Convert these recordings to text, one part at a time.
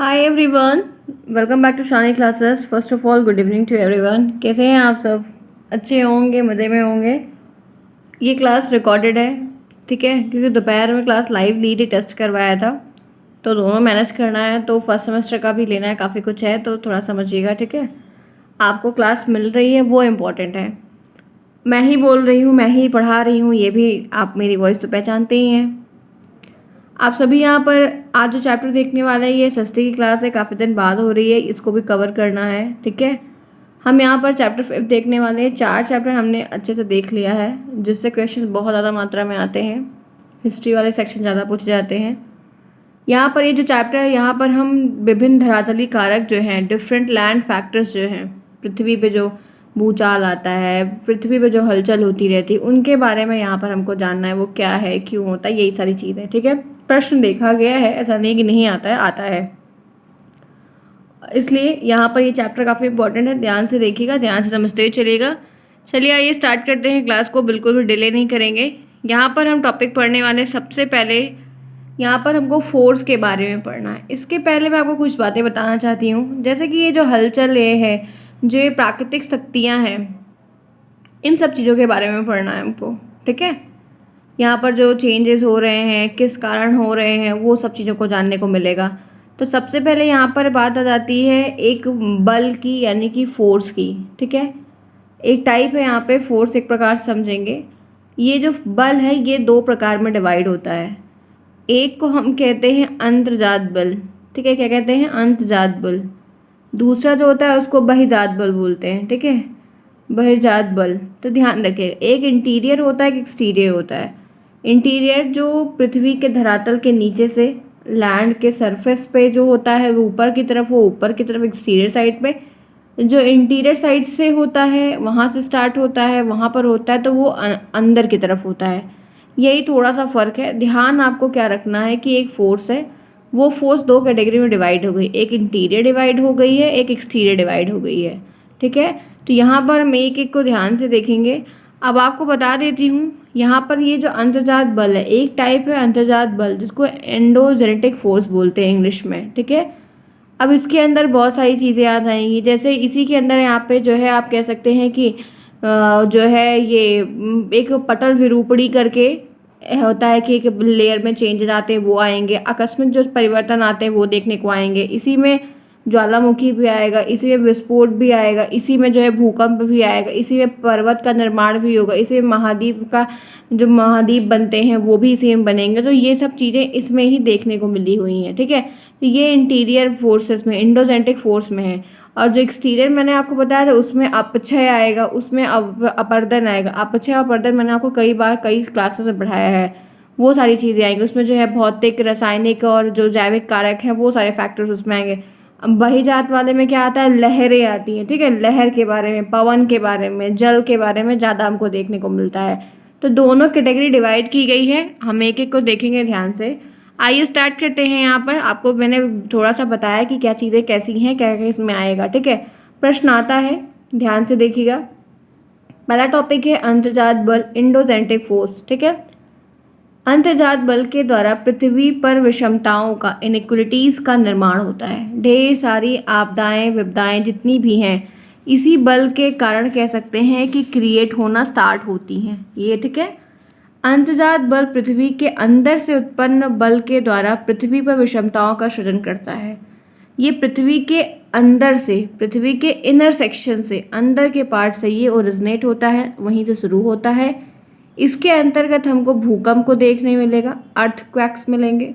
Hi everyone, welcome back to Shani classes. First of all good evening to everyone. कैसे हैं आप सब? अच्छे होंगे, मज़े में होंगे। ये क्लास रिकॉर्डेड है, ठीक है, क्योंकि दोपहर में क्लास लाइव ली थी, टेस्ट करवाया था, तो दोनों मैनेज करना है। तो फर्स्ट सेमेस्टर का भी लेना है, काफ़ी कुछ है, तो थोड़ा समझिएगा, ठीक है। आपको क्लास मिल रही है वो इम्पोर्टेंट है। मैं ही बोल रही हूँ, मैं ही पढ़ा रही हूँ, ये भी आप मेरी वॉइस तो पहचानते ही हैं। आप सभी यहाँ पर आज जो चैप्टर देखने वाले हैं ये सस्ती की क्लास है, काफ़ी दिन बाद हो रही है, इसको भी कवर करना है, ठीक है। हम यहाँ पर चैप्टर 5 देखने वाले हैं। 4 चैप्टर हमने अच्छे से देख लिया है, जिससे क्वेश्चन बहुत ज़्यादा मात्रा में आते हैं, हिस्ट्री वाले सेक्शन ज़्यादा पूछे जाते हैं। यहाँ पर ये जो चैप्टर है, यहाँ पर हम विभिन्न धरातलीय कारक जो हैं, डिफरेंट लैंड फैक्टर्स जो हैं, पृथ्वी पे जो भूचाल आता है, पृथ्वी पे जो हलचल होती रहती है, उनके बारे में यहाँ पर हमको जानना है, वो क्या है, क्यों होता है, यही सारी चीज़ें, ठीक है। प्रश्न देखा गया है, ऐसा नहीं कि नहीं आता है, आता है। इसलिए यहाँ पर ये चैप्टर काफ़ी इंपॉर्टेंट है, ध्यान से देखिएगा, ध्यान से समझते हुए चलिएगा। चलिए आइए स्टार्ट करते हैं क्लास को, बिल्कुल भी डिले नहीं करेंगे। यहाँ पर हम टॉपिक पढ़ने वाले सबसे पहले यहाँ पर हमको फोर्स के बारे में पढ़ना है। इसके पहले मैं आपको कुछ बातें बताना चाहती हूँ, जैसे कि ये जो हलचल है, जो ये प्राकृतिक शक्तियाँ हैं, इन सब चीज़ों के बारे में पढ़ना है हमको, ठीक है। यहाँ पर जो चेंजेस हो रहे हैं, किस कारण हो रहे हैं, वो सब चीज़ों को जानने को मिलेगा। तो सबसे पहले यहाँ पर बात आ जाती है एक बल की, यानी कि फोर्स की, ठीक है। एक टाइप है यहाँ पे फोर्स, एक प्रकार से समझेंगे। ये जो बल है ये 2 प्रकार में डिवाइड होता है। एक को हम कहते हैं अंतर्जात बल, ठीक है, क्या कहते हैं? अंतर्जात बल। दूसरा जो होता है उसको बहिर्जात बल बोलते हैं, ठीक है, बहिर्जात बल। तो ध्यान रखिए, एक इंटीरियर होता है, एक एक्सटीरियर होता है। इंटीरियर जो पृथ्वी के धरातल के नीचे से लैंड के सरफेस पे जो होता है वो ऊपर की तरफ, वो ऊपर की तरफ एक्सटीरियर साइड पे। जो इंटीरियर साइड से होता है वहाँ से स्टार्ट होता है, वहाँ पर होता है, तो वो अंदर की तरफ होता है। यही थोड़ा सा फ़र्क है। ध्यान आपको क्या रखना है कि एक फोर्स है, वो फोर्स 2 कैटेगरी में डिवाइड हो गई, एक इंटीरियर डिवाइड हो गई है, एक एक्सटीरियर डिवाइड हो गई है, ठीक है। तो यहाँ पर हम एक एक को ध्यान से देखेंगे। अब आपको बता देती हूँ, यहाँ पर ये जो अंतर्जात बल है, एक टाइप है अंतर्जात बल जिसको एंडोजेनेटिक फोर्स बोलते हैं इंग्लिश में, ठीक है। अब इसके अंदर बहुत सारी चीज़ें आ जाएंगी, जैसे इसी के अंदर यहाँ पे जो है आप कह सकते हैं कि जो है ये एक पटल विरूपणी करके होता है कि एक लेयर में चेंजेस आते हैं, वो आएंगे। आकस्मिक जो परिवर्तन आते हैं वो देखने को आएंगे। इसी में ज्वालामुखी भी आएगा, इसी में विस्फोट भी आएगा, इसी में जो है भूकंप भी आएगा, इसी में पर्वत का निर्माण भी होगा, इसी में महाद्वीप का जो महाद्वीप बनते हैं वो भी इसी में बनेंगे। तो ये सब चीज़ें इसमें ही देखने को मिली हुई हैं, ठीक है। तो ये इंटीरियर फोर्सेस में, इंडोजेनेटिक फोर्स में है। और जो एक्सटीरियर मैंने आपको बताया था उसमें अपक्षय आएगा, उसमें अपर्दन आएगा। अपक्षय और अपर्दन मैंने आपको कई बार कई क्लासेस में पढ़ाया है, वो सारी चीज़ें आएंगी। उसमें जो है भौतिक, रासायनिक और जो जैविक कारक हैं वो सारे फैक्टर्स उसमें आएंगे। बहिर्जात वाले में क्या आता है? लहरें आती हैं, ठीक है। लहर के बारे में, पवन के बारे में, जल के बारे में ज़्यादा हमको देखने को मिलता है। तो दोनों कैटेगरी डिवाइड की गई है, हम एक एक को देखेंगे ध्यान से। आइए स्टार्ट करते हैं। यहाँ पर आपको मैंने थोड़ा सा बताया कि क्या चीज़ें कैसी हैं, क्या क्या इसमें आएगा, ठीक है। प्रश्न आता है, ध्यान से देखिएगा। पहला टॉपिक है अंतर्जात बल, इंडोजेनेटिक फोर्स, ठीक है। अंतर्जात बल के द्वारा पृथ्वी पर विषमताओं का, इनइक्वलिटीज का निर्माण होता है। ढेर सारी आपदाएं विपदाएं जितनी भी हैं इसी बल के कारण कह सकते हैं कि क्रिएट होना स्टार्ट होती हैं ये, ठीक है। अंतर्जात बल पृथ्वी के अंदर से उत्पन्न बल के द्वारा पृथ्वी पर विषमताओं का सृजन करता है। ये पृथ्वी के अंदर से, पृथ्वी के इनर सेक्शन से, अंदर के पार्ट से ये ओरिजिनेट होता है, वहीं से शुरू होता है। इसके अंतर्गत हमको भूकंप को देखने मिलेगा, अर्थक्वेक्स मिलेंगे।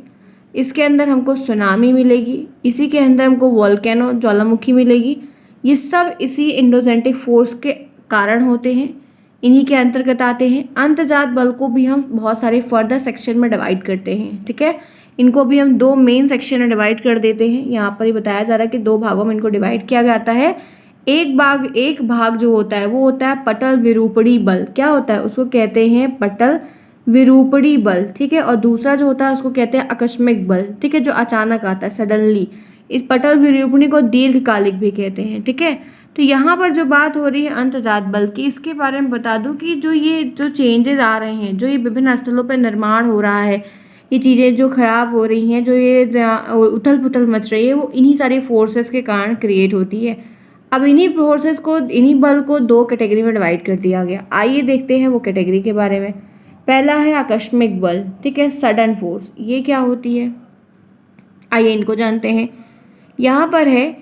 इसके अंदर हमको सुनामी मिलेगी, इसी के अंदर हमको वोल्केनो, ज्वालामुखी मिलेगी। ये सब इसी इंडोजेनेटिक फोर्स के कारण होते हैं, इन्हीं के अंतर्गत आते हैं। अंतर्जात बल को भी हम बहुत सारे फर्दर सेक्शन में डिवाइड करते हैं, ठीक है। इनको भी हम 2 मेन सेक्शन में डिवाइड कर देते हैं। यहाँ पर ही बताया जा रहा है कि 2 भागों में इनको डिवाइड किया जाता है। एक भाग जो होता है वो होता है पटल विरूपणी बल। क्या होता है? उसको कहते हैं पटल विरूपणी बल, ठीक है। और दूसरा जो होता है उसको कहते हैं आकस्मिक बल, ठीक है, जो अचानक आता है, सडनली। इस पटल विरूपणी को दीर्घकालिक भी कहते हैं, ठीक है। तो यहाँ पर जो बात हो रही है अंतर्जात बल की, इसके बारे में बता दूं कि जो चेंजेस आ रहे हैं, जो ये विभिन्न स्थलों पर निर्माण हो रहा है, ये चीज़ें जो ख़राब हो रही हैं, जो ये उथल पुथल मच रही है, वो इन्हीं सारी फोर्सेस के कारण क्रिएट होती है। अब इन्हीं फोर्सेस को, इन्हीं बल को दो कैटेगरी में डिवाइड कर दिया गया। आइए देखते हैं वो कैटेगरी के बारे में। पहला है आकस्मिक बल, ठीक है, सडन फोर्स। ये क्या होती है, आइए इनको जानते हैं। यहाँ पर है,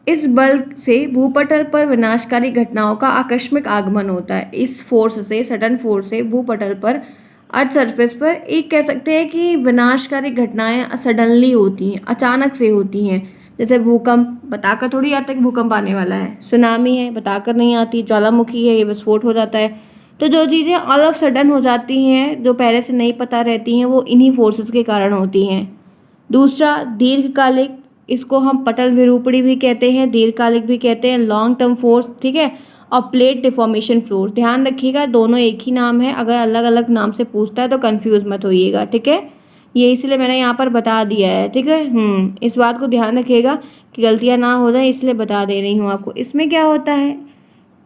इस बल से भूपटल पर विनाशकारी घटनाओं का आकस्मिक आगमन होता है। इस फोर्स से, सडन फोर्स से भूपटल पर, अर्थ सरफेस पर एक कह सकते हैं कि विनाशकारी घटनाएं सडनली होती हैं, अचानक से होती हैं। जैसे भूकंप, बताकर थोड़ी आता है कि भूकंप आने वाला है। सुनामी है, बताकर नहीं आती। ज्वालामुखी है, ये विस्फोट हो जाता है। तो जो चीज़ें ऑल ऑफ सडन हो जाती हैं, जो पहले से नहीं पता रहती हैं, वो इन्हीं फोर्सेस के कारण होती हैं। दूसरा दीर्घकालिक, इसको हम पटल विरूपणी भी कहते हैं, दीर्घकालिक भी कहते हैं, लॉन्ग टर्म फोर्स, ठीक है। और प्लेट डिफॉर्मेशन फोर्स, ध्यान रखिएगा दोनों एक ही नाम है, अगर अलग अलग नाम से पूछता है तो कंफ्यूज मत होइएगा, ठीक है। ये इसलिए मैंने यहाँ पर बता दिया है, ठीक है। इस बात को ध्यान रखिएगा कि गलतियाँ ना हो जाए, इसलिए बता दे रही हूँ आपको। इसमें क्या होता है,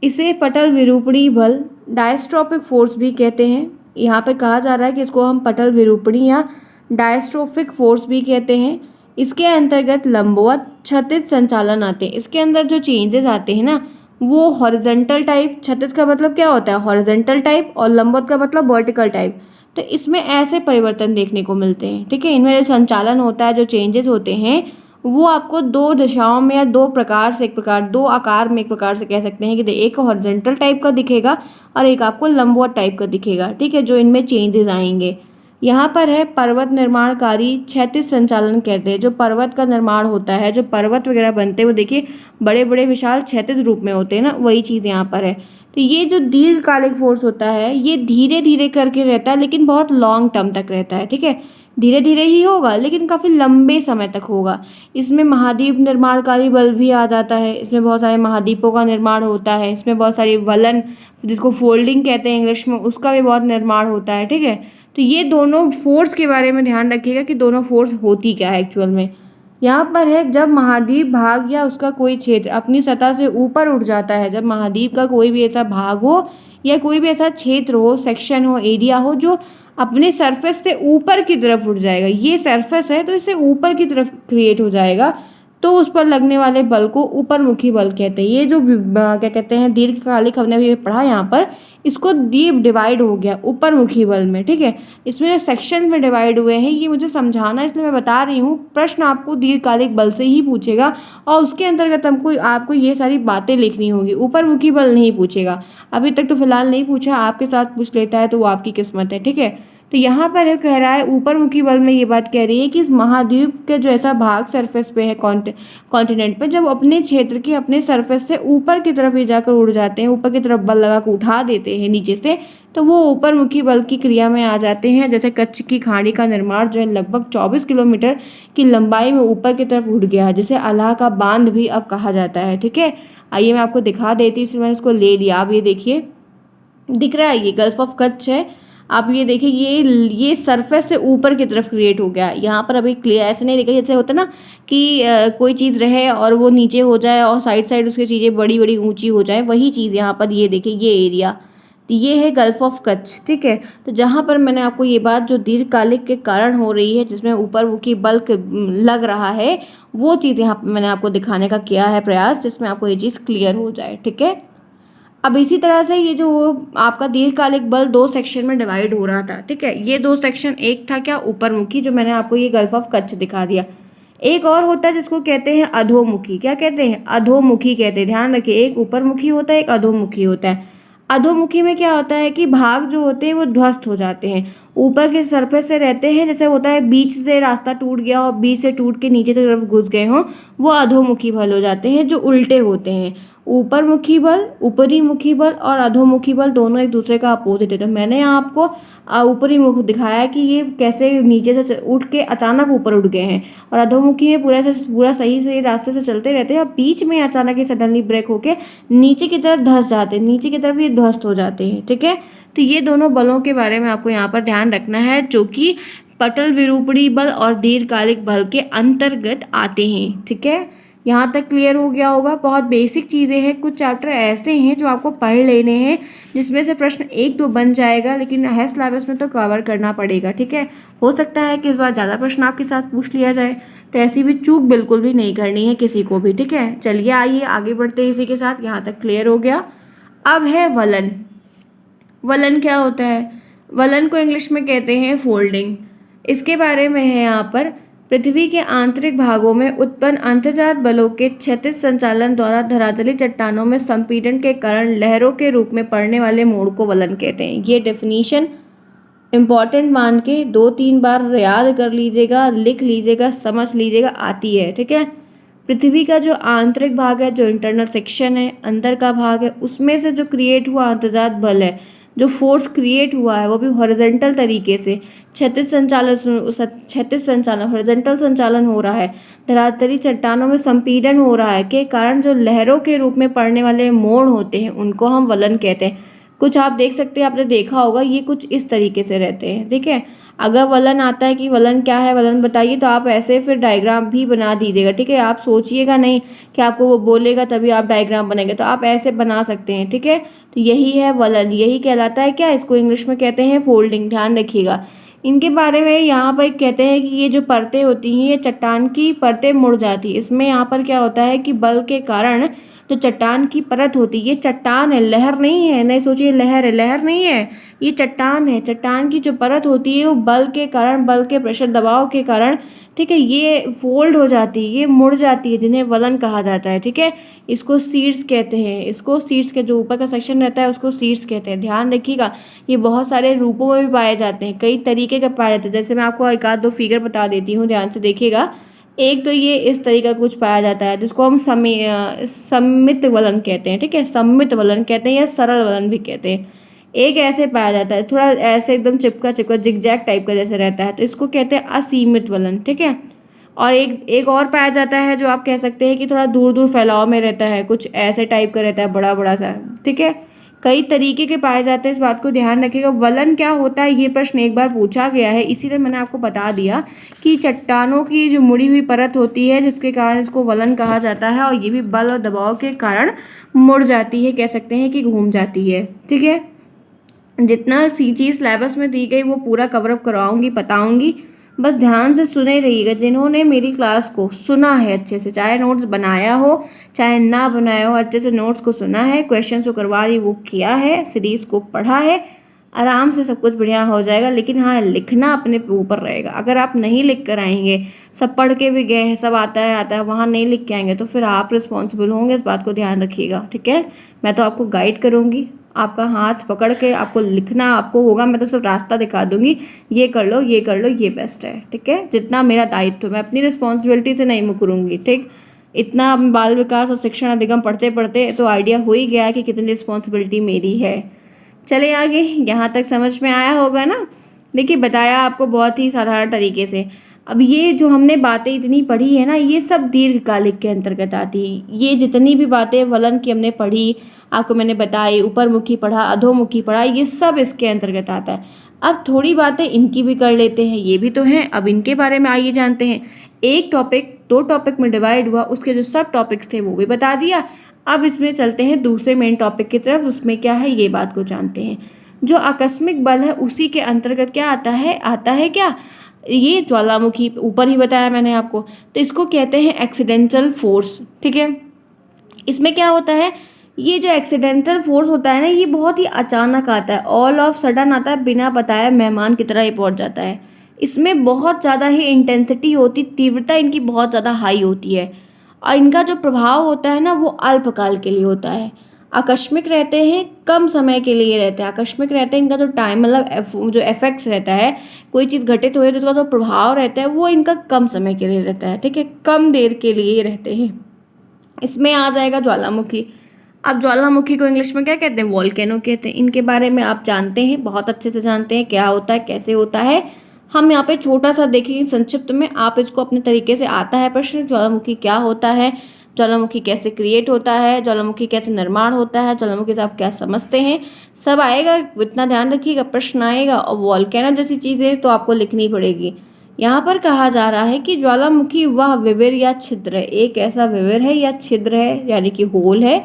इसे पटल विरूपणी बल, डायस्ट्रोफिक फोर्स भी कहते हैं। यहाँ पे कहा जा रहा है कि इसको हम पटल विरूपणी या डायस्ट्रोफिक फोर्स भी कहते हैं। इसके अंतर्गत लंबवत क्षैतिज संचालन आते हैं। इसके अंदर जो चेंजेस आते हैं ना, वो हॉरिजॉन्टल टाइप, क्षैतिज का मतलब क्या होता है, हॉरिजॉन्टल टाइप, और लंबवत का मतलब वर्टिकल टाइप। तो इसमें ऐसे परिवर्तन देखने को मिलते हैं, ठीक है। इनमें जो संचालन होता है, जो चेंजेस होते हैं, वो आपको दो दिशाओं में या दो प्रकार से, एक प्रकार, दो आकार में एक प्रकार से कह सकते हैं कि एक हॉरिजॉन्टल टाइप का दिखेगा और एक आपको लंबवत टाइप का दिखेगा, ठीक है, जो इनमें चेंजेस आएंगे। यहाँ पर है पर्वत निर्माणकारी क्षैतिज संचालन कहते हैं। जो पर्वत का निर्माण होता है, जो पर्वत वगैरह बनते हैं, वो देखिए बड़े बड़े विशाल क्षैतिज रूप में होते हैं ना, वही चीज़ यहाँ पर है। तो ये जो दीर्घकालिक फोर्स होता है, ये धीरे धीरे करके रहता है, लेकिन बहुत लॉन्ग टर्म तक रहता है, ठीक है। धीरे धीरे ही होगा लेकिन काफ़ी लंबे समय तक होगा। इसमें महाद्वीप निर्माणकारी बल भी आ जाता है। इसमें बहुत सारे महाद्वीपों का निर्माण होता है। इसमें बहुत सारी वलन, जिसको फोल्डिंग कहते हैं इंग्लिश में, उसका भी बहुत निर्माण होता है, ठीक है। तो ये दोनों फोर्स के बारे में ध्यान रखिएगा कि दोनों फोर्स होती क्या है एक्चुअल में। यहाँ पर है, जब महाद्वीप भाग या उसका कोई क्षेत्र अपनी सतह से ऊपर उठ जाता है, जब महाद्वीप का कोई भी ऐसा भाग हो या कोई भी ऐसा क्षेत्र हो, सेक्शन हो, एरिया हो, जो अपने सरफेस से ऊपर की तरफ उठ जाएगा, ये सरफेस है तो इससे ऊपर की तरफ क्रिएट हो जाएगा, तो उस पर लगने वाले बल को ऊपरमुखी बल कहते हैं। ये जो क्या कहते हैं, दीर्घकालिक, हमने अभी पढ़ा यहाँ पर, इसको डीप डिवाइड हो गया ऊपरमुखी बल में, ठीक है। इसमें जो सेक्शन में डिवाइड हुए हैं, ये मुझे समझाना इसलिए मैं बता रही हूँ। प्रश्न आपको दीर्घकालिक बल से ही पूछेगा और उसके अंतर्गत आपको ये सारी बातें लिखनी होगी, ऊपरमुखी बल नहीं पूछेगा। अभी तक तो फिलहाल नहीं पूछा, आपके साथ पूछ लेता है तो वो आपकी किस्मत है, ठीक है। तो यहाँ पर ये कह रहा है, ऊपरमुखी बल में ये बात कह रही है कि इस महाद्वीप के जो ऐसा भाग सरफेस पे है, कॉन्टिनेंट पे, जब अपने क्षेत्र के अपने सरफेस से ऊपर की तरफ ये जाकर उड़ जाते हैं, ऊपर की तरफ बल लगा कर उठा देते हैं नीचे से, तो वो ऊपरमुखी बल की क्रिया में आ जाते हैं। जैसे कच्छ की खाड़ी का निर्माण जो है लगभग 24 किलोमीटर की लंबाई में ऊपर की तरफ उठ गया है, जिसे अलाह का बांध भी अब कहा जाता है, ठीक है। आइए मैं आपको दिखा देती हूँ, इसलिए मैंने इसको ले लिया। आप ये देखिए, दिख रहा है, ये गल्फ ऑफ कच्छ है। आप ये देखिए, ये सरफेस से ऊपर की तरफ क्रिएट हो गया। यहाँ पर अभी क्लियर ऐसे नहीं दिखा, जैसे होता है ना कि कोई चीज़ रहे और वो नीचे हो जाए और साइड साइड उसकी चीज़ें बड़ी बड़ी ऊंची हो जाए, वही चीज़ यहाँ पर ये देखिए, ये एरिया, तो ये है गल्फ ऑफ कच्छ, ठीक है। तो जहाँ पर मैंने आपको ये बात जो दीर्घकालिक के कारण हो रही है, जिसमें ऊपरमुखी बल लग रहा है, वो चीज़ यहाँ पर मैंने आपको दिखाने का किया है प्रयास, जिसमें आपको ये चीज़ क्लियर हो जाए, ठीक है। अब इसी तरह से ये जो आपका दीर्घकालिक बल दो सेक्शन में डिवाइड हो रहा था, ठीक है। ये दो सेक्शन, एक था क्या, ऊपरमुखी, जो मैंने आपको ये गल्फ ऑफ कच्छ दिखा दिया। एक और होता है जिसको कहते हैं अधोमुखी। क्या कहते हैं, अधोमुखी कहते हैं। ध्यान रखिए, एक ऊपरमुखी होता है, एक अधोमुखी होता है। अधोमुखी में क्या होता है कि भाग जो होते हैं वो ध्वस्त हो जाते हैं, ऊपर के सरफेस से रहते हैं। जैसे होता है बीच से रास्ता टूट गया और बीच से टूट के नीचे की तरफ घुस गए हों, वो अधोमुखी बल हो जाते हैं, जो उल्टे होते हैं। ऊपरमुखी बल, ऊपरी मुखी बल और अधोमुखी बल दोनों एक दूसरे का अपोजिट है। तो मैंने यहाँ आपको ऊपरी मुख दिखाया कि ये कैसे नीचे से उठ के अचानक ऊपर उठ गए हैं, और अधोमुखी में पूरा सही से रास्ते से चलते रहते हैं और बीच में अचानक ये सडनली ब्रेक होके नीचे की तरफ धंस जाते हैं, नीचे की तरफ ये ध्वस्त हो जाते हैं, ठीक है। तो ये दोनों बलों के बारे में आपको यहाँ पर ध्यान रखना है, जो कि पटल विरूपणी बल और दीर्घकालिक बल के अंतर्गत आते हैं, ठीक है। यहाँ तक क्लियर हो गया होगा। बहुत बेसिक चीज़ें हैं, कुछ चैप्टर ऐसे हैं जो आपको पढ़ लेने हैं, जिसमें से प्रश्न 1-2 बन जाएगा, लेकिन है सिलेबस में तो कवर करना पड़ेगा। ठीक है, हो सकता है कि इस बार ज़्यादा प्रश्न आपके साथ पूछ लिया जाए, तो ऐसी भी चूक बिल्कुल भी नहीं करनी है किसी को भी। ठीक है, चलिए आइए आगे बढ़ते हैं इसी के साथ। यहाँ तक क्लियर हो गया। अब है वलन। वलन क्या होता है? वलन को इंग्लिश में कहते हैं फोल्डिंग। इसके बारे में है यहाँ पर, पृथ्वी के आंतरिक भागों में उत्पन्न अंतर्जात बलों के क्षैतिज संचालन द्वारा धरातली चट्टानों में संपीड़न के कारण लहरों के रूप में पड़ने वाले मोड़ को वलन कहते हैं। ये डेफिनीशन इम्पॉर्टेंट मान के 2-3 बार याद कर लीजिएगा, लिख लीजिएगा, समझ लीजिएगा, आती है। ठीक है, पृथ्वी का जो आंतरिक भाग है, जो इंटरनल सेक्शन है, अंदर का भाग है, उसमें से जो क्रिएट हुआ अंतर्जात बल है, जो फोर्स क्रिएट हुआ है, वो भी हॉरिजॉन्टल तरीके से क्षैतिज संचालन हॉरिजॉन्टल संचालन हो रहा है, धरातली चट्टानों में संपीड़न हो रहा है के कारण जो लहरों के रूप में पड़ने वाले मोड़ होते हैं, उनको हम वलन कहते हैं। कुछ आप देख सकते हैं, आपने देखा होगा, ये कुछ इस तरीके से रहते हैं। ठीक है, अगर वलन आता है कि वलन क्या है, वलन बताइए, तो आप ऐसे फिर डायग्राम भी बना दीजिएगा। ठीक है, आप सोचिएगा नहीं कि आपको वो बोलेगा तभी आप डायग्राम बनाएंगे, तो आप ऐसे बना सकते हैं। ठीक है, तो यही है वलन, यही कहलाता है क्या, इसको इंग्लिश में कहते हैं फोल्डिंग। ध्यान रखिएगा। इनके बारे में यहाँ पर कहते हैं कि ये जो परतें होती हैं, ये चट्टान की परतें मुड़ जाती है। इसमें यहाँ पर क्या होता है कि बल के कारण जो चट्टान की परत होती है, ये चट्टान है, लहर नहीं है, नहीं सोचिए लहर है, लहर नहीं है, ये चट्टान है। चट्टान की जो परत होती है वो बल के कारण, बल के प्रेशर दबाव के कारण, ठीक है, ये फोल्ड हो जाती है, ये मुड़ जाती है, जिन्हें वलन कहा जाता है। ठीक है, इसको शीर्ष कहते हैं, इसको शीर्ष के जो ऊपर का सेक्शन रहता है उसको शीर्ष कहते हैं। ध्यान रखिएगा, ये बहुत सारे रूपों में भी पाए जाते हैं, कई तरीके के पाए जाते हैं। जैसे मैं आपको एक आध दो फिगर बता देती हूँ, ध्यान से देखिएगा। एक तो ये इस तरीका कुछ पाया जाता है जिसको हम सम्मित वलन कहते हैं। ठीक है, सम्मित वलन कहते हैं या सरल वलन भी कहते हैं। एक ऐसे पाया जाता है, थोड़ा ऐसे एकदम चिपका चिपका जिगजैग टाइप का जैसे रहता है, तो इसको कहते हैं असीमित वलन। ठीक है, और एक और पाया जाता है जो आप कह सकते हैं कि थोड़ा दूर दूर फैलाव में रहता है, कुछ ऐसे टाइप का रहता है, बड़ा बड़ा सा। ठीक है, कई तरीके के पाए जाते हैं, इस बात को ध्यान रखिएगा। वलन क्या होता है, ये प्रश्न एक बार पूछा गया है, इसीलिए मैंने आपको बता दिया कि चट्टानों की जो मुड़ी हुई परत होती है, जिसके कारण इसको वलन कहा जाता है, और ये भी बल और दबाव के कारण मुड़ जाती है, कह सकते हैं कि घूम जाती है। ठीक है, जितना सी चीज़ सिलेबस में दी गई वो पूरा कवरअप करवाऊंगी, बताऊंगी, बस ध्यान से सुने रहिएगा। जिन्होंने मेरी क्लास को सुना है अच्छे से, चाहे नोट्स बनाया हो चाहे ना बनाया हो, अच्छे से नोट्स को सुना है, क्वेश्चन जो करवा रही वो किया है, सीरीज को पढ़ा है, आराम से सब कुछ बढ़िया हो जाएगा। लेकिन हाँ, लिखना अपने ऊपर रहेगा। अगर आप नहीं लिख कर आएंगे, सब पढ़ के भी गए हैं, सब आता है, वहाँ नहीं लिख के आएंगे, तो फिर आप रिस्पॉन्सिबल होंगे, इस बात को ध्यान रखिएगा। ठीक है, मैं तो आपको गाइड करूँगी, आपका हाथ पकड़ के आपको लिखना आपको होगा, मैं तो सिर्फ रास्ता दिखा दूंगी, ये कर लो, ये कर लो, ये बेस्ट है। ठीक है, जितना मेरा दायित्व, मैं अपनी रिस्पॉन्सिबिलिटी से नहीं मुकरूंगी। ठीक, इतना बाल विकास और शिक्षण अधिगम पढ़ते पढ़ते तो आइडिया हो ही गया कि कितनी रिस्पॉन्सिबिलिटी मेरी है। चले आगे, यहाँ तक समझ में आया होगा ना। देखिए, बताया आपको बहुत ही साधारण तरीके से। अब ये जो हमने बातें इतनी पढ़ी है ना, ये सब दीर्घकालिक के अंतर्गत आती है। ये जितनी भी बातें वलन की हमने पढ़ी, आपको मैंने बताई, ऊपरमुखी पढ़ा, अधोमुखी पढ़ा, ये सब इसके अंतर्गत आता है। अब थोड़ी बातें इनकी भी कर लेते हैं, ये भी तो हैं। अब इनके बारे में आइए जानते हैं। एक टॉपिक 2 टॉपिक में डिवाइड हुआ, उसके जो सब टॉपिक्स थे वो भी बता दिया। अब इसमें चलते हैं दूसरे मेन टॉपिक की तरफ, उसमें क्या है ये बात को जानते हैं। जो आकस्मिक बल है उसी के अंतर्गत क्या आता है क्या, ये ज्वालामुखी, ऊपर ही बताया मैंने आपको, तो इसको कहते हैं एक्सीडेंटल फोर्स। ठीक है, इसमें क्या होता है, ये जो एक्सीडेंटल फोर्स होता है ना, ये बहुत ही अचानक आता है, ऑल ऑफ सडन आता है, बिना बताए मेहमान की तरह ही पहुंच जाता है। इसमें बहुत ज़्यादा ही इंटेंसिटी होती, तीव्रता इनकी बहुत ज़्यादा हाई होती है, और इनका जो प्रभाव होता है ना वो अल्पकाल के लिए होता है। आकस्मिक रहते हैं, कम समय के लिए रहते हैं। आकस्मिक रहते हैं, इनका जो टाइम मतलब जो इफेक्ट्स रहता है, कोई चीज़ घटित हो तो उसका जो प्रभाव रहता है वो इनका कम समय के लिए रहता है। ठीक है, कम देर के लिए रहते हैं। इसमें आ जाएगा ज्वालामुखी। अब ज्वालामुखी को इंग्लिश में क्या कहते हैं, वोल्केनो कहते हैं। इनके बारे में आप जानते हैं, बहुत अच्छे से जानते हैं, क्या होता है, कैसे होता है। हम यहाँ पे छोटा सा देखेंगे संक्षिप्त में, आप इसको अपने तरीके से आता है प्रश्न, ज्वालामुखी क्या होता है, ज्वालामुखी कैसे क्रिएट होता है, ज्वालामुखी कैसे निर्माण होता है, ज्वालामुखी से आप क्या समझते हैं, सब आएगा। इतना ध्यान रखिएगा, प्रश्न आएगा। और वोल्केनो जैसी चीज़ें तो आपको लिखनी पड़ेगी। यहाँ पर कहा जा रहा है कि ज्वालामुखी वह विवर या छिद्र है, एक ऐसा विवर है या छिद्र है यानी कि होल है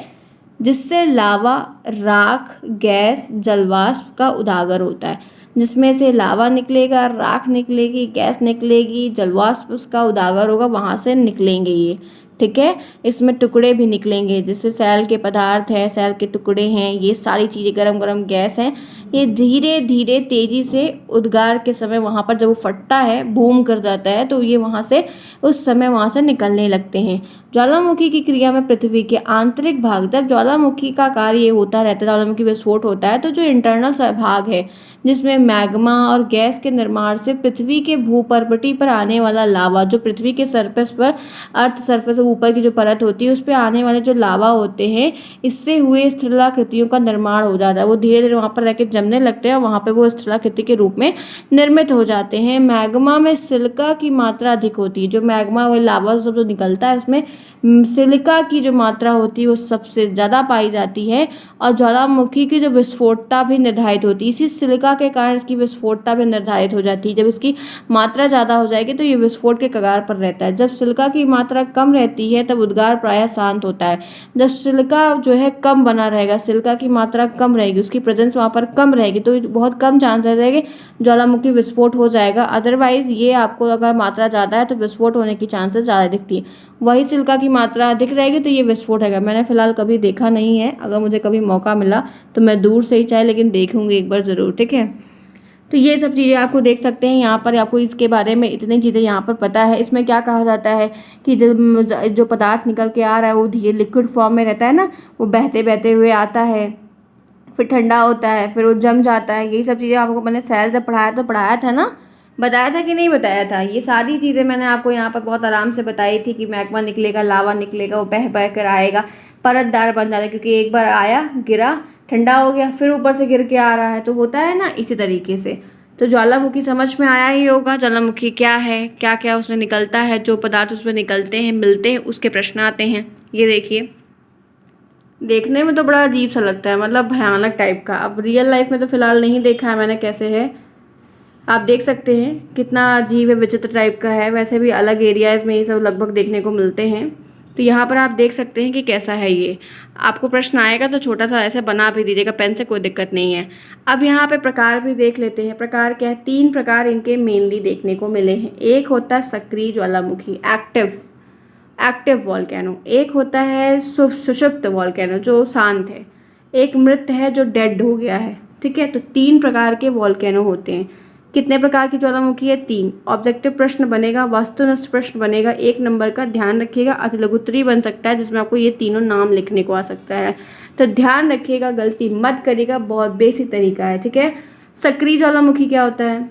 जिससे लावा, राख, गैस, जलवाष्प का उजागर होता है। जिसमें से लावा निकलेगा, राख निकलेगी, गैस निकलेगी, जलवाष्प उसका उजागर होगा, वहाँ से निकलेंगे ये। ठीक है, इसमें टुकड़े भी निकलेंगे, जैसे सेल के पदार्थ हैं, सेल के टुकड़े हैं, ये सारी चीज़ें गरम गरम गैस हैं। ये धीरे धीरे तेजी से उद्गार के समय वहाँ पर जब वो फटता है, बूम कर जाता है, तो ये वहाँ से उस समय वहाँ से निकलने लगते हैं। ज्वालामुखी की क्रिया में पृथ्वी के आंतरिक भाग, जब ज्वालामुखी का कार्य ये होता रहता है, ज्वालामुखी विस्फोट होता है, तो जो इंटरनल भाग है जिसमें मैग्मा और गैस के निर्माण से पृथ्वी के भूपर्वटी पर आने वाला लावा, जो पृथ्वी के सरफेस पर, अर्थ सरफेस ऊपर की जो परत होती है उस पर आने वाले जो लावा होते हैं, इससे हुए स्थलाकृतियों का निर्माण हो जाता है। वो धीरे धीरे वहाँ पर रह के जमने लगते हैं और वहाँ पर वो स्थलाकृति के रूप में निर्मित हो जाते हैं। मैग्मा में सिलिका की मात्रा अधिक होती है, जो मैग्मा व लावा सब जो निकलता है उसमें सिलिका की जो मात्रा होती है वो सबसे ज़्यादा पाई जाती है। और ज्वालामुखी की जो विस्फोटता भी निर्धारित होती है, इसी सिलिका के कारण इसकी विस्फोटता भी निर्धारित हो जाती है। जब इसकी मात्रा ज़्यादा हो जाएगी तो ये विस्फोट के कगार पर रहता है। जब सिलिका की मात्रा कम रहती है तब उद्गार प्रायः शांत होता है। जब सिलिका जो है कम बना रहेगा, सिलिका की मात्रा कम रहेगी, उसकी प्रेजेंस वहाँ पर कम रहेगी, तो बहुत कम चांसेस है कि ज्वालामुखी विस्फोट हो जाएगा। अदरवाइज ये आपको अगर मात्रा ज़्यादा है तो विस्फोट होने की चांसेस ज़्यादा दिखती है। वही सिलिका की मात्रा अधिक रहेगी तो ये विस्फोट है। मैंने फिलहाल कभी देखा नहीं है, अगर मुझे कभी मौका मिला तो मैं दूर से ही चाहे लेकिन देखूंगी एक बार ज़रूर। ठीक है, तो ये सब चीज़ें आपको देख सकते हैं यहाँ पर। आपको इसके बारे में इतनी चीज़ें यहाँ पर पता है। इसमें क्या कहा जाता है कि जो पदार्थ निकल के आ रहा है वो धीरे लिक्विड फॉर्म में रहता है ना, वो बहते बहते हुए आता है, फिर ठंडा होता है, फिर वो जम जाता है। यही सब चीज़ें आपको मैंने सेल जब पढ़ाया तो पढ़ाया था ना, बताया था कि नहीं बताया था? ये सारी चीज़ें मैंने आपको यहाँ पर बहुत आराम से बताई थी कि मैग्मा निकलेगा, लावा निकलेगा, वो बह बह कर आएगा, परतदार बन जाता है, क्योंकि एक बार आया, गिरा, ठंडा हो गया, फिर ऊपर से गिर के आ रहा है, तो होता है ना इसी तरीके से। तो ज्वालामुखी समझ में आया ही होगा, ज्वालामुखी क्या है, क्या क्या उसमें निकलता है, जो पदार्थ उसमें निकलते हैं, मिलते हैं, उसके प्रश्न आते हैं। ये देखिए, देखने में तो बड़ा अजीब सा लगता है, मतलब भयानक टाइप का। अब रियल लाइफ में तो फिलहाल नहीं देखा है मैंने कैसे है, आप देख सकते हैं कितना अजीब है, विचित्र टाइप का है। वैसे भी अलग एरियाज़ में ये सब लगभग देखने को मिलते हैं। तो यहाँ पर आप देख सकते हैं कि कैसा है ये। आपको प्रश्न आएगा तो छोटा सा ऐसे बना भी दीजिएगा पेन से, कोई दिक्कत नहीं है। अब यहाँ पे प्रकार भी देख लेते हैं। प्रकार क्या है? 3 प्रकार इनके मेनली देखने को मिले हैं। एक होता है सक्रिय ज्वालामुखी, एक्टिव वॉल्केनो। एक होता है सुषुप्त वॉल्केनो जो शांत है। एक मृत है जो डेड हो गया है। ठीक है, तो 3 प्रकार के वॉल्केनो होते हैं। कितने प्रकार की ज्वालामुखी है? 3। ऑब्जेक्टिव प्रश्न बनेगा, वस्तुनिष्ठ प्रश्न बनेगा 1 नंबर का, ध्यान रखिएगा। अतिलघुत्तरीय बन सकता है जिसमें आपको ये तीनों नाम लिखने को आ सकता है, तो ध्यान रखिएगा, गलती मत करिएगा, बहुत बेसिक तरीका है। ठीक है, सक्रिय ज्वालामुखी क्या होता है?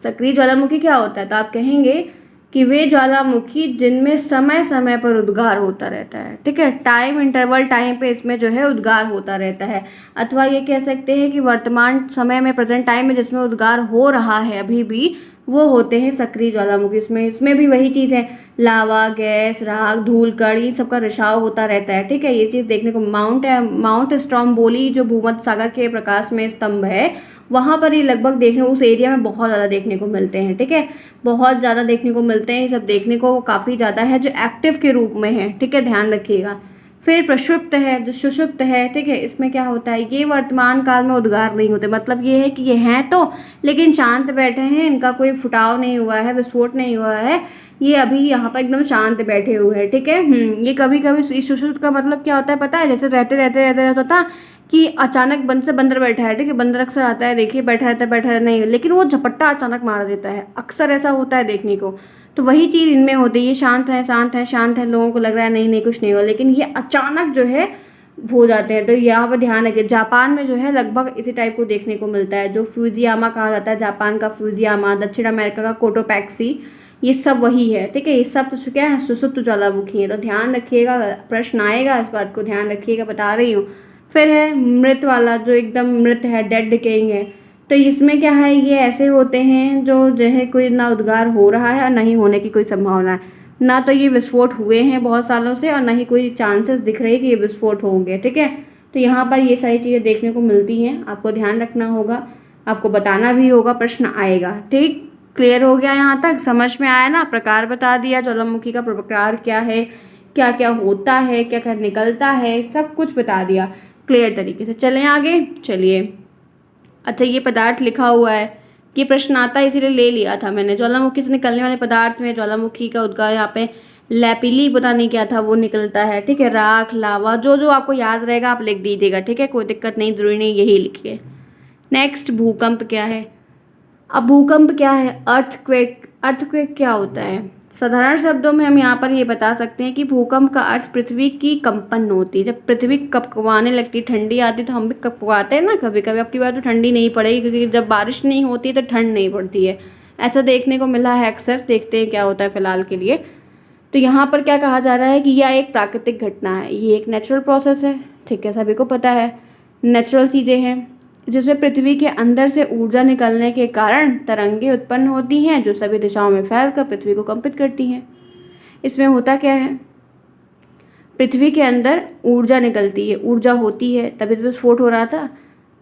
सक्रिय ज्वालामुखी क्या होता है? तो आप कहेंगे कि वे ज्वालामुखी जिनमें समय समय पर उद्गार होता रहता है। ठीक है, टाइम इंटरवल टाइम पे इसमें जो है उद्गार होता रहता है। अथवा ये कह सकते हैं कि वर्तमान समय में, प्रेजेंट टाइम में जिसमें उद्गार हो रहा है अभी भी, वो होते हैं सक्रिय ज्वालामुखी। इसमें भी वही चीज़ है, लावा, गैस, राख, धूल कण, ये सबका रिसाव होता रहता है। ठीक है, ये चीज़ देखने को माउंट स्ट्रोम्बोली जो भूमध्य सागर के प्रकाश में स्तंभ है, वहाँ पर ये लगभग देखने, उस एरिया में बहुत ज़्यादा देखने को मिलते हैं। ठीक है, बहुत ज़्यादा देखने को मिलते हैं, ये सब देखने को काफ़ी ज़्यादा है, जो एक्टिव के रूप में है। ठीक है, ध्यान रखिएगा। फिर प्रक्षुप्त है, जो सुषुप्त है। ठीक है, इसमें क्या होता है? ये वर्तमान काल में उद्गार नहीं होते, मतलब ये है कि ये हैं तो, लेकिन शांत बैठे हैं, इनका कोई फुटाव नहीं हुआ है, विस्फोट नहीं हुआ है, ये अभी यहाँ पर एकदम शांत बैठे हुए हैं। ठीक है, ये कभी कभी सुषुप्त का मतलब क्या होता है पता है? जैसे रहते रहते होता था कि अचानक बंद से बंदर बैठा है। ठीक है, बंदर अक्सर आता है, देखिए बैठा रहता है नहीं, लेकिन वो झपट्टा अचानक मार देता है, अक्सर ऐसा होता है देखने को। तो वही चीज़ इनमें होती है, ये शांत है, शांत है, शांत है, लोगों को लग रहा है नहीं नहीं कुछ नहीं हुआ, लेकिन ये अचानक जो है हो जाते हैं। तो यहाँ पर ध्यान रखिए, जापान में जो है लगभग इसी टाइप को देखने को मिलता है, जो फ्यूजियामा कहा जाता है, जापान का फ्यूजियामा, दक्षिण अमेरिका का कोटोपैक्सी, ये सब वही है। ठीक है, ये सब तो क्या है? सुषुप्त ज्वालामुखी है। तो ध्यान रखिएगा, प्रश्न आएगा, इस बात को ध्यान रखिएगा, बता रही हूँ। फिर है मृत वाला, जो एकदम मृत है, डेड डिकेइंग है। तो इसमें क्या है? ये ऐसे होते हैं जो है कोई ना उद्गार हो रहा है और ना ही होने की कोई संभावना है, ना तो ये विस्फोट हुए हैं बहुत सालों से और ना ही कोई चांसेस दिख रहे कि ये विस्फोट होंगे। ठीक है, तो यहाँ पर ये सारी चीज़ें देखने को मिलती हैं, आपको ध्यान रखना होगा, आपको बताना भी होगा, प्रश्न आएगा। ठीक, क्लियर हो गया यहाँ तक? समझ में आया ना? प्रकार बता दिया ज्वालामुखी का, प्रकार क्या है, क्या क्या होता है, क्या क्या निकलता है, सब कुछ बता दिया क्लियर तरीके से। चलें आगे, चलिए। अच्छा, ये पदार्थ लिखा हुआ है, ये प्रश्न आता है इसीलिए ले लिया था मैंने। ज्वालामुखी से निकलने वाले पदार्थ में ज्वालामुखी का उद्गार, यहाँ पे लैपिली पता नहीं क्या था वो निकलता है, ठीक है। राख, लावा, जो जो आपको याद रहेगा आप लिख दीजिएगा, ठीक है, कोई दिक्कत नहीं, जरूरी नहीं यही लिखिए। नेक्स्ट, भूकंप क्या है? अब भूकंप क्या है? अर्थक्वेक। अर्थक्वेक क्या होता है? साधारण शब्दों में हम यहाँ पर ये बता सकते हैं कि भूकंप का अर्थ पृथ्वी की कंपन होती है। जब पृथ्वी कपकवाने लगती, ठंडी आती, तो हम भी कपकवाते हैं ना कभी कभी। अब की बार तो ठंडी नहीं पड़ेगी क्योंकि जब बारिश नहीं होती तो ठंड नहीं पड़ती है, ऐसा देखने को मिला है अक्सर। देखते हैं क्या होता है फिलहाल के लिए। तो यहाँ पर क्या कहा जा रहा है कि यह एक प्राकृतिक घटना है, ये एक नेचुरल प्रोसेस है, ठीक है, सभी को पता है। नेचुरल चीज़ें हैं जिसमें पृथ्वी के अंदर से ऊर्जा निकलने के कारण तरंगें उत्पन्न होती हैं जो सभी दिशाओं में फैलकर पृथ्वी को कंपित करती हैं। इसमें होता क्या है? पृथ्वी के अंदर ऊर्जा निकलती है, ऊर्जा होती है, तभी तो विस्फोट हो रहा था।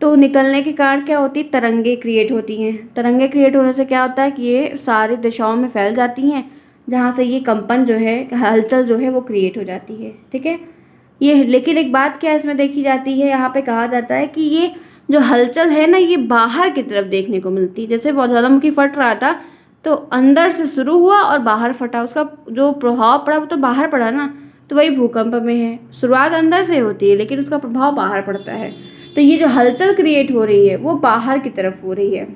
तो निकलने के कारण क्या होती है? तरंगें क्रिएट होती हैं। तरंगें क्रिएट होने से क्या होता है कि ये सारी दिशाओं में फैल जाती हैं, जहाँ से ये कंपन जो है, हलचल जो है वो क्रिएट हो जाती है, ठीक है। ये लेकिन एक बात क्या इसमें देखी जाती है, यहाँ पे कहा जाता है कि ये जो हलचल है ना, ये बाहर की तरफ देखने को मिलती है। जैसे ज्वालामुखी फट रहा था तो अंदर से शुरू हुआ और बाहर फटा, उसका जो प्रभाव पड़ा वो तो बाहर पड़ा ना। तो वही भूकंप में है, शुरुआत अंदर से होती है लेकिन उसका प्रभाव बाहर पड़ता है। तो ये जो हलचल क्रिएट हो रही है वो बाहर की तरफ हो रही है।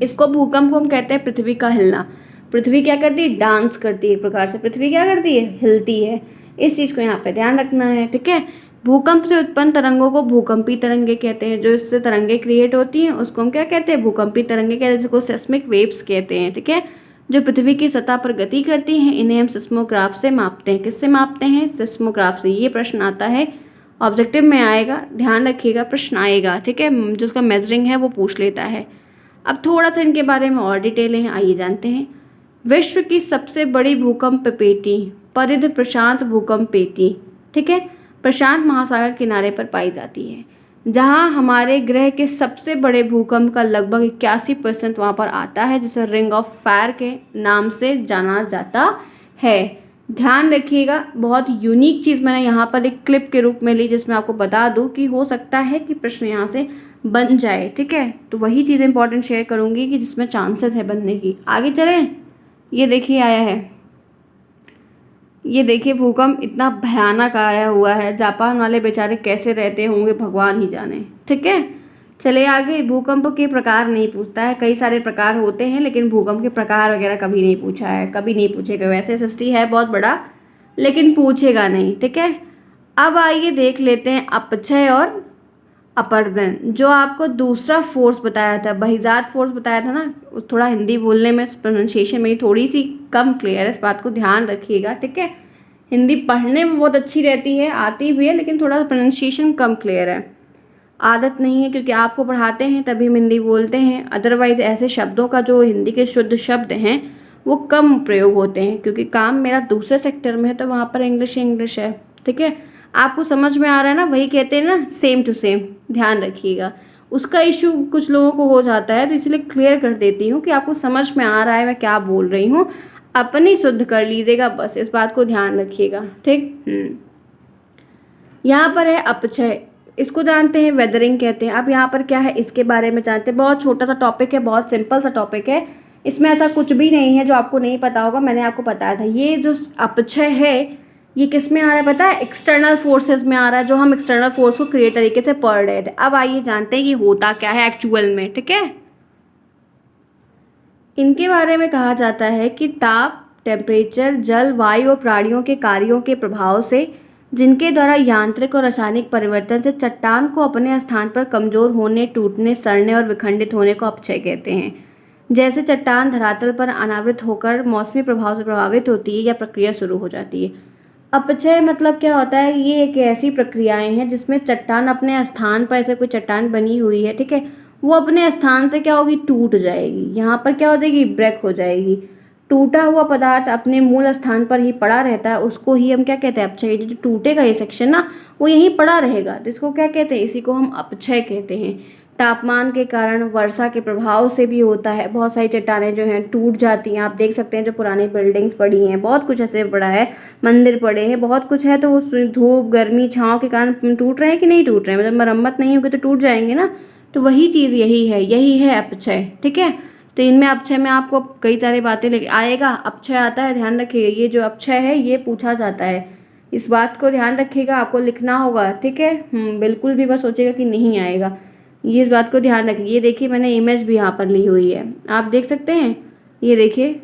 इसको भूकंप को हम कहते हैं पृथ्वी का हिलना। पृथ्वी क्या करती है? डांस करती है, एक प्रकार से पृथ्वी क्या करती है? हिलती है। इस चीज़ को यहाँ पे ध्यान रखना है, ठीक है। भूकंप से उत्पन्न तरंगों को भूकंपी तरंगे कहते हैं। जो इससे तरंगे क्रिएट होती हैं उसको हम क्या कहते हैं? भूकंपी तरंगे कहते हैं, जिसको सेस्मिक वेव्स कहते हैं, ठीक है। जो पृथ्वी की सतह पर गति करती हैं इन्हें हम सिस्मोग्राफ से मापते हैं। किससे मापते हैं? सिस्मोग्राफ से। ये प्रश्न आता है, ऑब्जेक्टिव में आएगा, ध्यान रखिएगा, प्रश्न आएगा, ठीक है। जो उसका मेजरिंग है वो पूछ लेता है। अब थोड़ा सा इनके बारे में और डिटेल है, आइए जानते हैं। विश्व की सबसे बड़ी भूकंप पेटी परिध प्रशांत भूकंप पेटी, ठीक है, प्रशांत महासागर किनारे पर पाई जाती है, जहां हमारे ग्रह के सबसे बड़े भूकंप का लगभग 81% वहाँ पर आता है, जिसे रिंग ऑफ फायर के नाम से जाना जाता है। ध्यान रखिएगा, बहुत यूनिक चीज़ मैंने यहाँ पर एक क्लिप के रूप में ली, जिसमें आपको बता दूँ कि हो सकता है कि प्रश्न यहाँ से बन जाए, ठीक है। तो वही चीज़ इंपॉर्टेंट शेयर करूँगी कि जिसमें चांसेस है बनने की। आगे चलें, ये देखिए आया है, ये देखिए भूकंप इतना भयानक आया हुआ है, जापान वाले बेचारे कैसे रहते होंगे भगवान ही जाने, ठीक है। चले आगे। भूकंप के प्रकार नहीं पूछता है, कई सारे प्रकार होते हैं लेकिन भूकंप के प्रकार वगैरह कभी नहीं पूछा है, कभी नहीं पूछेगा। वैसे सृष्टि है बहुत बड़ा लेकिन पूछेगा नहीं, ठीक है। अब आइए देख लेते हैं अपक्षय और अपर्दन। जो आपको दूसरा फोर्स बताया था, बहिजात फोर्स बताया था ना, थोड़ा हिंदी बोलने में, प्रोनाउंसिएशन में थोड़ी सी कम क्लियर है, इस बात को ध्यान रखिएगा, ठीक है। हिंदी पढ़ने में बहुत अच्छी रहती है, आती भी है, लेकिन थोड़ा प्रोनाउंसिएशन कम क्लियर है। आदत नहीं है क्योंकि आपको पढ़ाते हैं तभी हम हिंदी बोलते हैं, अदरवाइज ऐसे शब्दों का जो हिंदी के शुद्ध शब्द हैं वो कम प्रयोग होते हैं, क्योंकि काम मेरा दूसरे सेक्टर में है तो वहाँ पर इंग्लिश है, ठीक है। आपको समझ में आ रहा है ना? वही कहते हैं ना, सेम टू सेम, ध्यान रखिएगा। उसका इशू कुछ लोगों को हो जाता है तो इसलिए क्लियर कर देती हूँ कि आपको समझ में आ रहा है मैं क्या बोल रही हूँ, अपनी शुद्ध कर लीजिएगा, बस इस बात को ध्यान रखिएगा, ठीक। यहाँ पर है अपक्षय, इसको जानते हैं, वेदरिंग कहते हैं। अब यहाँ पर क्या है इसके बारे में जानते हैं। बहुत छोटा सा टॉपिक है, बहुत सिंपल सा टॉपिक है, इसमें ऐसा कुछ भी नहीं है जो आपको नहीं पता होगा, मैंने आपको बताया था। ये जो अपक्षय है ये किस में आ रहा है पता है? एक्सटर्नल फोर्सेस में आ रहा है, जो हम एक्सटर्नल फोर्स को क्लियर तरीके से पढ़ रहे थे। अब आइए जानते हैं कि होता क्या है एक्चुअल में, ठीक है। इनके बारे में कहा जाता है कि ताप, टेम्परेचर, जल, वायु और प्राणियों के कार्यों के प्रभाव से, जिनके द्वारा यांत्रिक और रासायनिक परिवर्तन से चट्टान को अपने स्थान पर कमजोर होने, टूटने, सड़ने और विखंडित होने को अपक्षय कहते हैं। जैसे चट्टान धरातल पर अनावृत होकर मौसमी प्रभाव से प्रभावित होती है या प्रक्रिया शुरू हो जाती है। अपक्षय मतलब क्या होता है? ये एक ऐसी प्रक्रियाएं हैं जिसमें चट्टान अपने स्थान पर, ऐसे कोई चट्टान बनी हुई है, ठीक है, वो अपने स्थान से क्या होगी? टूट जाएगी। यहाँ पर क्या हो जाएगी? ब्रेक हो जाएगी। टूटा हुआ पदार्थ अपने मूल स्थान पर ही पड़ा रहता है, उसको ही हम क्या कहते हैं? अपक्षय। जो टूटेगा ये सेक्शन ना, वो यहीं पड़ा रहेगा, तो इसको क्या कहते हैं? इसी को हम अपक्षय कहते हैं। तापमान के कारण, वर्षा के प्रभाव से भी होता है। बहुत सारी चट्टानें जो हैं टूट जाती हैं। आप देख सकते हैं जो पुरानी बिल्डिंग्स पड़ी हैं, बहुत कुछ ऐसे पड़ा है, मंदिर पड़े हैं, बहुत कुछ है, तो उस धूप गर्मी छाँव के कारण टूट रहे हैं कि नहीं टूट रहे हैं, मतलब मरम्मत नहीं होगी तो टूट जाएंगे ना। तो वही चीज़ यही है अपक्षय। ठीक है, तो इनमें अपक्षय में आपको कई सारी बातें लेके आएगा। अपक्षय आता है, ध्यान रखिएगा, ये जो अपक्षय है ये पूछा जाता है, इस बात को ध्यान रखिएगा, आपको लिखना होगा। ठीक है, बिल्कुल भी बस सोचिएगा कि नहीं आएगा, ये इस बात को ध्यान रखिए। ये देखिए मैंने इमेज भी यहाँ पर ली हुई है, आप देख सकते हैं, ये देखिए,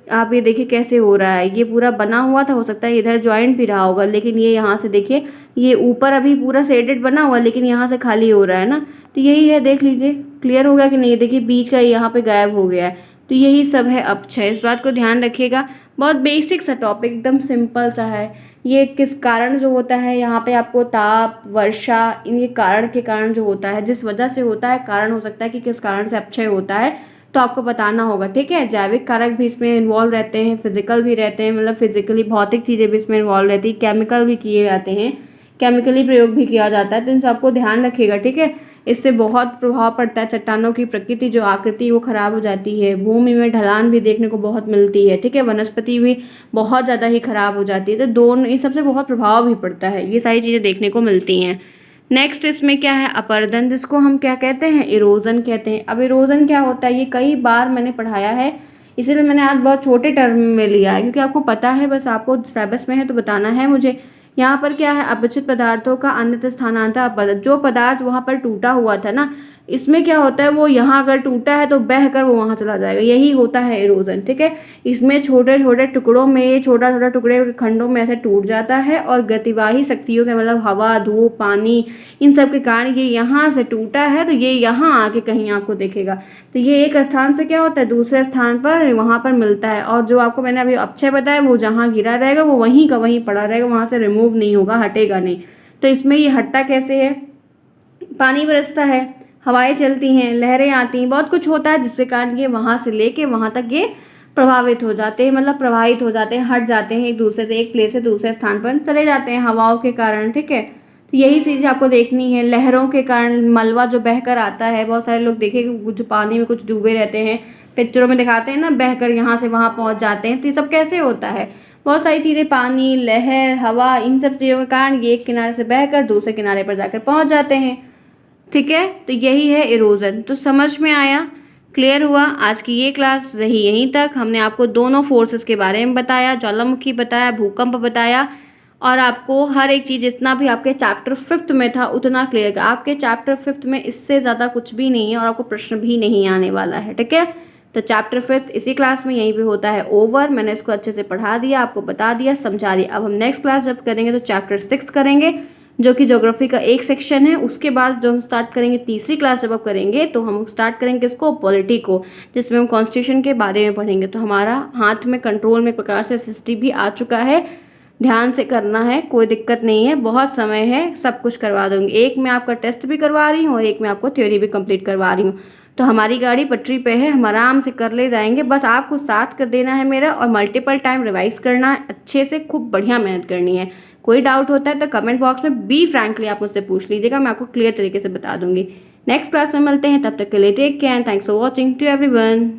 आप ये देखिए कैसे हो रहा है, ये पूरा बना हुआ था, हो सकता है इधर ज्वाइंट भी रहा होगा, लेकिन ये यहाँ से देखिए, ये ऊपर अभी पूरा शेडेड बना हुआ, लेकिन यहाँ से खाली हो रहा है ना। तो यही है, देख लीजिए क्लियर हो गया कि नहीं, देखिए बीच का यहाँ पे गायब हो गया है। तो यही सब है अपक्षय, इस बात को ध्यान रखिएगा। बहुत बेसिक सा टॉपिक, एकदम सिंपल सा है। ये किस कारण जो होता है, यहाँ पे आपको ताप, वर्षा, इन ये कारण के कारण जो होता है, जिस वजह से होता है, कारण हो सकता है कि किस कारण से अपक्षय होता है, तो आपको बताना होगा। ठीक है, जैविक कारक भी इसमें इन्वॉल्व रहते हैं, फिजिकल भी रहते हैं, मतलब फिजिकली भौतिक चीज़ें भी इसमें इन्वॉल्व रहती है, केमिकल भी किए जाते हैं, केमिकली प्रयोग भी किया जाता है, तो इन सबको ध्यान रखिएगा। ठीक है, इससे बहुत प्रभाव पड़ता है, चट्टानों की प्रकृति जो आकृति वो खराब हो जाती है, भूमि में ढलान भी देखने को बहुत मिलती है। ठीक है, वनस्पति भी बहुत ज़्यादा ही खराब हो जाती है, तो दोनों इन सबसे बहुत प्रभाव भी पड़ता है, ये सारी चीज़ें देखने को मिलती हैं। नेक्स्ट इसमें क्या है, अपरदन, जिसको हम क्या कहते हैं, इरोजन कहते हैं। अब इरोजन क्या होता है, ये कई बार मैंने पढ़ाया है, इसीलिए मैंने आज बहुत छोटे टर्म में लिया है, क्योंकि आपको पता है, बस आपको सिलेबस में है तो बताना है मुझे। यहाँ पर क्या है, अपचित पदार्थों का अन्यत्र स्थानांतर अपरदन, जो पदार्थ वहाँ पर टूटा हुआ था ना, इसमें क्या होता है, वो यहाँ अगर टूटा है तो बह कर वो वहाँ चला जाएगा, यही होता है इरोजन। ठीक है, इसमें छोटे छोटे टुकड़ों में, ये छोटा छोटा टुकड़े के खंडों में ऐसे टूट जाता है, और गतिवाही शक्तियों के, मतलब हवा, धूप, पानी, इन सब के कारण ये यहाँ से टूटा है, तो ये यहाँ आके कहीं आपको दिखेगा। तो ये एक स्थान से क्या होता है, दूसरे स्थान पर वहाँ पर मिलता है, और जो आपको मैंने अभी अपक्षय बताया, वो जहाँ गिरा रहेगा वो वहीं का वहीं पड़ा रहेगा, वहाँ से रिमूव नहीं होगा, हटेगा नहीं। तो इसमें ये हटता कैसे है, पानी बरसता है, हवाएं चलती हैं, लहरें आती हैं, बहुत कुछ होता है, जिसके कारण ये वहाँ से लेके वहाँ तक ये प्रभावित हो जाते हैं, मतलब प्रवाहित हो जाते हैं, हट जाते हैं, एक दूसरे से, एक प्लेस से दूसरे स्थान पर चले जाते हैं हवाओं के कारण। ठीक है, तो यही चीज़ आपको देखनी है। लहरों के कारण मलबा जो बहकर आता है, बहुत सारे लोग देखेंगे जो पानी में कुछ डूबे रहते हैं, पिक्चरों में दिखाते हैं ना, बहकर यहाँ से वहाँ पहुँच जाते हैं, तो ये सब कैसे होता है, बहुत सारी चीज़ें, पानी, लहर, हवा, इन सब चीज़ों के कारण ये एक किनारे से बहकर दूसरे किनारे पर जाकर पहुँच जाते हैं। ठीक है, तो यही है इरोजन। तो समझ में आया, क्लियर हुआ। आज की ये क्लास रही यहीं तक। हमने आपको दोनों फोर्सेस के बारे में बताया, ज्वालामुखी बताया, भूकंप बताया, और आपको हर एक चीज़ जितना भी आपके चैप्टर 5th में था उतना क्लियर किया। आपके चैप्टर 5th में इससे ज़्यादा कुछ भी नहीं है, और आपको प्रश्न भी नहीं आने वाला है। ठीक है, तो चैप्टर 5th इसी क्लास में यहीं पे होता है ओवर। मैंने इसको अच्छे से पढ़ा दिया, आपको बता दिया, समझा दिया। अब हम नेक्स्ट क्लास जब करेंगे तो चैप्टर 6 करेंगे, जो कि ज्योग्राफी का एक सेक्शन है। उसके बाद जो हम स्टार्ट करेंगे, तीसरी क्लास जब आप करेंगे तो हम स्टार्ट करेंगे इसको, पॉलिटी को, जिसमें हम कॉन्स्टिट्यूशन के बारे में पढ़ेंगे। तो हमारा हाथ में कंट्रोल में प्रकार से SST भी आ चुका है, ध्यान से करना है, कोई दिक्कत नहीं है, बहुत समय है, सब कुछ करवा दूँगी। एक में आपका टेस्ट भी करवा रही हूँ और एक में आपको थ्योरी भी कंप्लीट करवा रही हूँ। तो हमारी गाड़ी पटरी पे है, हम आराम से कर ले जाएंगे, बस आपको साथ कर देना है मेरा, और मल्टीपल टाइम रिवाइज करना है, अच्छे से खूब बढ़िया मेहनत करनी है। कोई डाउट होता है तो कमेंट बॉक्स में बी फ्रैंकली आप मुझसे पूछ लीजिएगा, मैं आपको क्लियर तरीके से बता दूंगी। नेक्स्ट क्लास में मिलते हैं, तब तक के लिए take care, thanks for watching to everyone.